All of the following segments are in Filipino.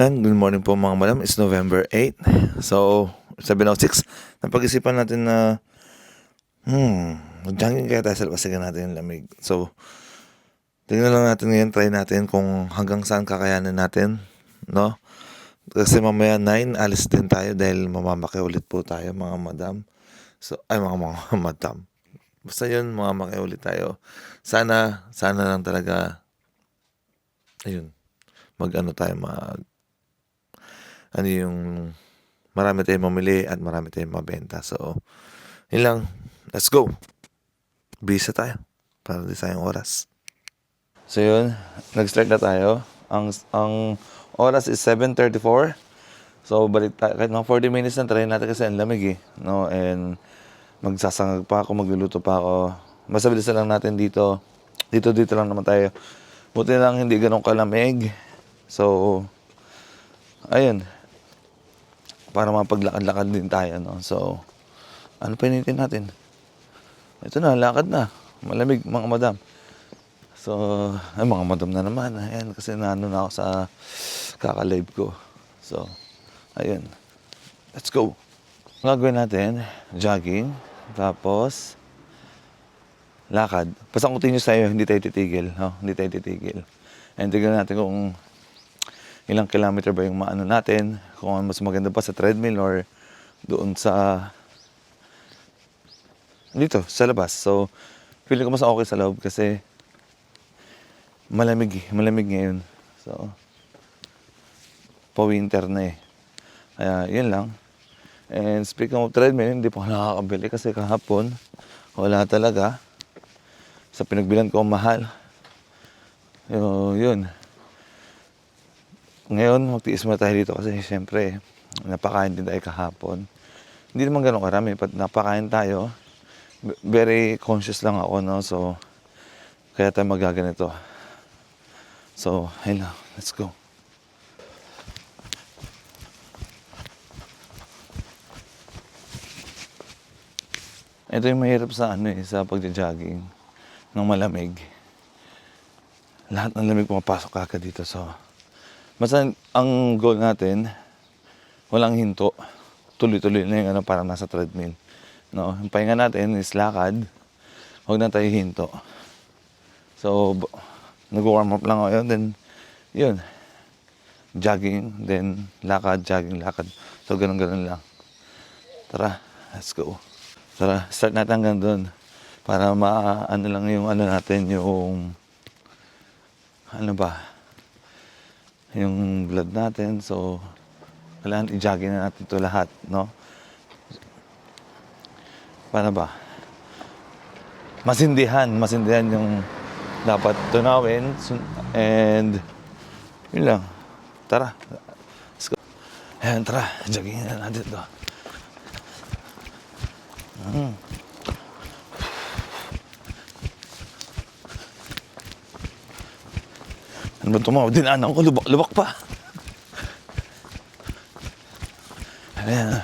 Good morning po mga madam. It's November 8. So, 7:06. Napag-isipan natin na mag-jogging kaya tayo sa labas, sige natin yung lamig. So, tingnan lang natin ngayon, try natin kung hanggang saan kakayanin natin, no? Kasi mamaya 9, alis din tayo dahil mamamaki ulit po tayo mga madam. So, ay mga madam. Basta yun, mamamaki ulit tayo. Sana lang talaga, ayun, yung marami tayong mamili at marami tayong mabenta. So, yun lang. Let's go. Bisa tayo para di sayang oras. So yun, nag-start na tayo. Ang oras is 7:34. So, balik tayo. Kahit mga 40 minutes na try natin kasi ang lamig no? And magsasangag pa ako, magluluto pa ako. Basta bilisan lang natin dito. Dito lang naman tayo. Buti lang hindi ganun kalamig. So, ayun. Para mapaglakad-lakad din tayo, no? So, ano pa initin natin? Ito na, lakad na. Malamig, mga madam. So, ay mga madam na naman. Ayan, kasi naano na ako sa kaka-live ko. So, ayun. Let's go. Ang gagawin natin, jogging. Tapos, lakad. Basta continuous tayo, hindi tayo titigil. No? Hindi tayo titigil. And tignan natin kung ilang kilometer ba yung maano natin, kung mas maganda pa sa treadmill or doon sa dito sa labas. So feeling ko mas okay sa loob kasi malamig ngayon. So pa-winter na kaya yun lang. And speaking of treadmill, hindi pa ako nakakabili kasi kahapon wala talaga sa pinagbilan ko mahal. Yun. Ngayon, magtiis muna tayo dito kasi siyempre, napakain din tayo kahapon. Hindi naman ganun karami, but napakain tayo. Very conscious lang ako, no? So, kaya tayo magaganito. So, ayun lang. Let's go. Ito yung mahirap sa sa pagja-jogging ng malamig. Lahat ng lamig pumapasok kagad dito, so basta ang goal natin, walang hinto. Tuloy-tuloy na yung parang nasa treadmill. No? Yung pahinga natin is lakad. Huwag na tayo hinto. So, nag-warm up lang ako yun. Then, yun. Jogging, then lakad, jogging, lakad. So, ganun-ganun lang. Tara, let's go. Tara, start natin hanggang doon. Para ano lang yung natin, yung yung blood natin. So, kailangan i-jogging na natin ito lahat, no? Paano ba? Masindihan yung dapat tunawin. And, yun lang. Tara. Let's go. Ayan, tara. Jogging na natin ito. Ano ba tumawag? Dinaanan ko, lubak pa. Ayan.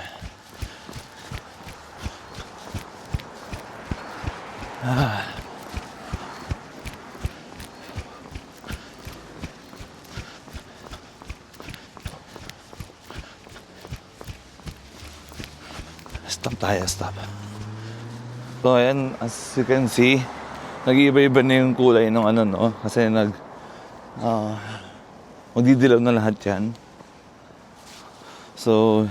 Stop tayo, stop. So, ayan, as you can see, nag-iiba-iba na yung kulay ng no? Kasi magdidilaw na lahat yan. So,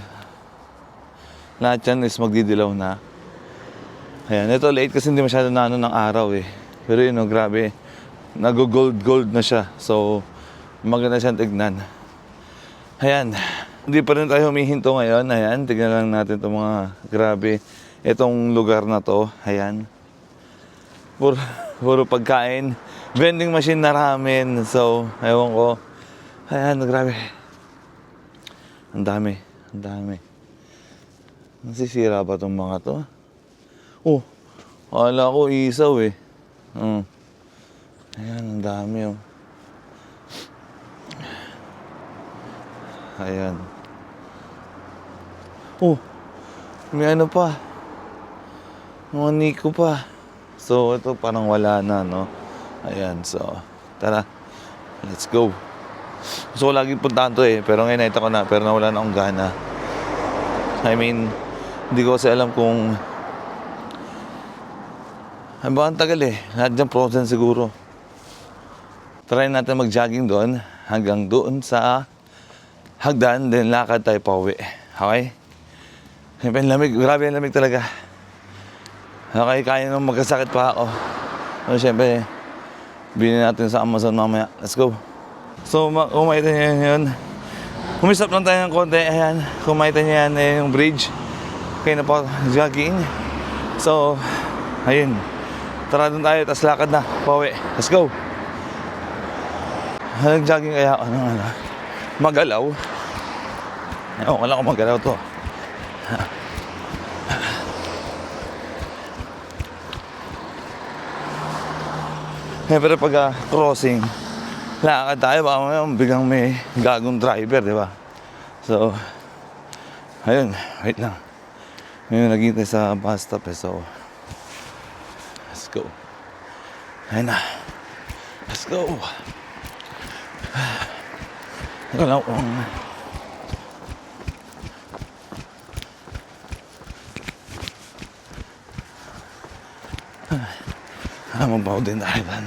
lahat yan is magdidilaw na. Ayan, ito late kasi hindi masyado na ng araw Pero yun, grabe. Nag-gold na siya. So, maganda siyang tignan. Ayan. Hindi pa rin tayo humihinto ngayon. Ayan, tignan lang natin itong mga grabe. Itong lugar na to. Ayan. Puro pagkain. Vending machine na ramen. So, ewan ko. Ayan, grabe. Ang dami. Nasisira ba itong mga to? Oh, akala ko isaw Ayan, ang dami Ayan. Oh, may pa. Mga Nico pa. So, ito parang wala na, no? Ayan, so, tara. Let's go. Gusto ko lagi puntahan to eh. Pero ngayon nakita ko na. Pero nawala na akong gana. I mean, hindi ko kasi alam kung... Ay ba, ang tagal eh. Lahat dyan frozen siguro. Try natin mag-jogging doon. Hanggang doon sa hagdan. Then lakad tayo pauwi. Okay? Siyempre, lamig. Grabe ang lamig talaga. Okay, kaya nung magkasakit pa ako. So, siyempre, bilhin natin sa Amazon mamaya. Let's go. So, kumaita niyo yun. Humisap lang tayo ng konti. Ayan, kumaita niyo yan yung bridge. Okay na po, jogging. So, ayun. Tara doon tayo, tas lakad na. Pauwi. Let's go. Nag-jogging kaya ako ng magalaw. Ewan ko lang kung magalaw to. Pero pag crossing, lakad tayo, baka ngayon biglang may gagong driver, di ba? So, ayun, wait lang. Ngayon naghihintay sa bus stop eh, so let's go. Ayun na. Let's go. Ito lang kung mabaw din tayo doon.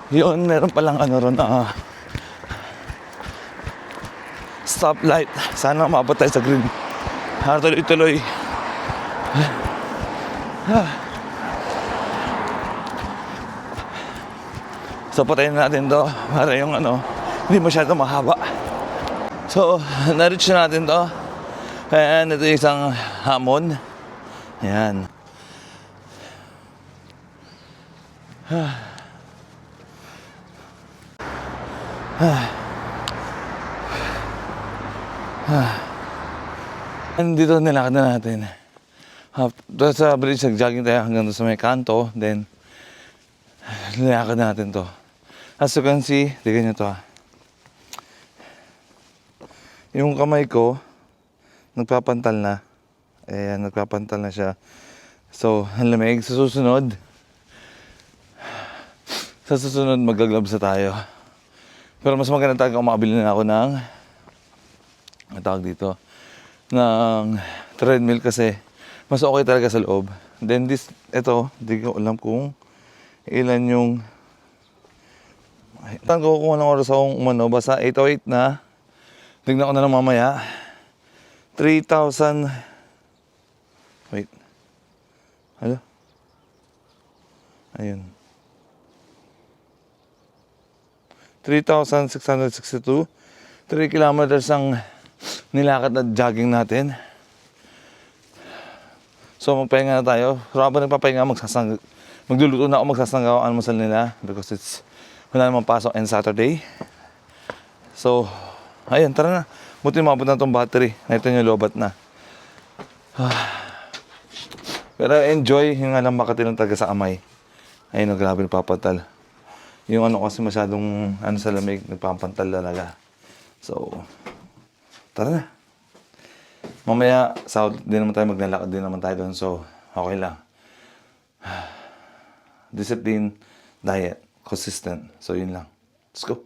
Yun, meron palang ano ron stoplight. Sana maabot tayo sa green. Tuloy-tuloy. So patayin natin to para yung hindi masyado mahaba. So na-reach na natin to. And ito yung isang hamon. Ayan. Dito nilakad na natin. Sa bridge, nag-jogging tayo hanggang sa may kanto. Then, nilakad natin to. As you can see, tignan nyo to yung kamay ko, nagpapantal na. Ayan, nagpapantal na siya. So, ang lamig. Sa susunod, mag-gloves na tayo. Pero mas maganda talaga kung makabili na ako ng dito, ng treadmill kasi mas okay talaga sa loob. Then ito, hindi ko alam kung ilan yung tango kung anong oras akong umano. Basta 8:08 na. Tignan ko na lang mamaya. 3,000. Wait. Hello? Ayun. 3,662. 3 kilometers ang nilakad at jogging natin. So magpahinga na tayo. So habang nagpapahinga, magluluto na ako, magsasanggaw ang almusal nila because wala namang pasok and Saturday. So, ayun, tara na. Buti mabot na itong battery. Ito yung lobat na. Pero enjoy yung alam makatilang taga sa amay. Ayun, grabe napapantal. Yung kasi masyadong sa lamig, nagpapantal talaga. So, tara na. Mamaya, South, din naman tayo maglalakad din naman tayo doon. So, okay lang. Discipline, diet, consistent. So, yun lang. Let's go.